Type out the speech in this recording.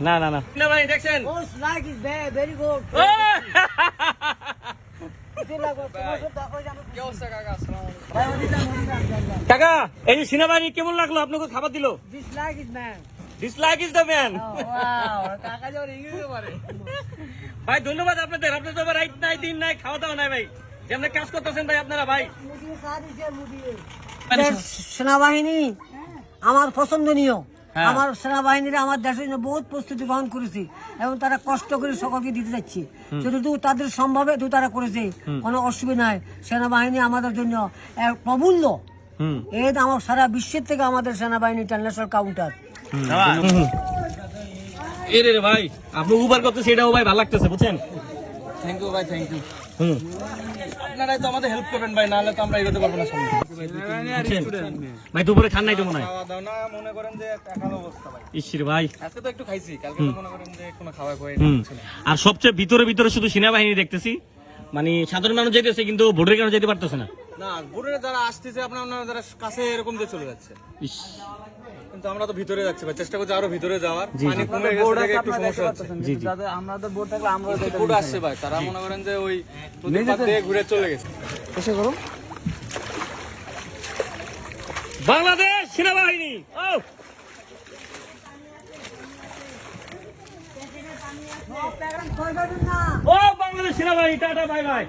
না না না না ভাই দেখছেন ভেরি গুড কাকা এই যে সেনাবাহিনী কেমন লাগলো আপনাকে খাবার দিল? Dislike is the man. ভাই ধন্যবাদ আপনাদের, আপনাদের তো রাইট নাই দিন নাই খাওয়া দাওয়া নাই ভাই, যেমন কাজ করতেছেন ভাই আপনারা ভাই। সেনাবাহিনী আমার পছন্দনীয়, আমার সেনাবাহিনীরা আমার দেশের জন্য বহুত প্রস্তুতি গ্রহণ করেছে এবং তারা কষ্ট করে সকলকে দিতে যাচ্ছে, যতটুকু তাদের সম্ভবে তো তারা করেছে, কোনো অসুবিধা নাই। সেনাবাহিনী আমাদের জন্য এক প্রমূল্য, এই আমার সারা বিশ্বের থেকে আমাদের সেনাবাহিনী ইন্টারন্যাশনাল কাউন্টার। এরে রে ভাই আপনি উবার করতেছে এটাও ভাই ভালো লাগতেছে বুঝছেন। থ্যাংক ইউ ভাই, থ্যাংক ইউ। আপনারাই তো আমাদের হেল্প করবেন ভাই, নাহলে তো আমরা এগোতে পারবো না সামনে। ভাই দুপুরে খান নাই তো মনে হয়? খাওয়া দাও না মনে করেন যে একাল অবস্থা ভাই। ইসির ভাই আজকে তো একটু খাইছি, কালকে তো মনে করেন যে কোনো খাওয়া খাওয়াই না। আর সবচেয়ে ভিতরে ভিতরে শুধু সেনাবাহিনী দেখতেছি, মানে সাধারণ মানুষ যেতেছে কিন্তু ভোটের কারণে যেতে পারতেছে না। না ভোটের যারা আসতেছে আপনার যারা কাছে এরকম দিয়ে চলে যাচ্ছে, কিন্তু আমরা তো ভিতরে যাচ্ছি ভাই, চেষ্টা করছি আরো ভিতরে যাওয়ার। পানি কমে গেছে দেখে একটু সমস্যা হচ্ছে। জি জি আমাদের বোর্ড থাকলে আমরা বোর্ড আসছে ভাই, তারা মনে করেন যে ওই নদীর পাড় দিয়ে ঘুরে চলে গেছে। এসে করো বাংলাদেশ সেনাবাহিনী। ও বাংলাদেশ সেনাবাহিনী, টাটা বাই বাই।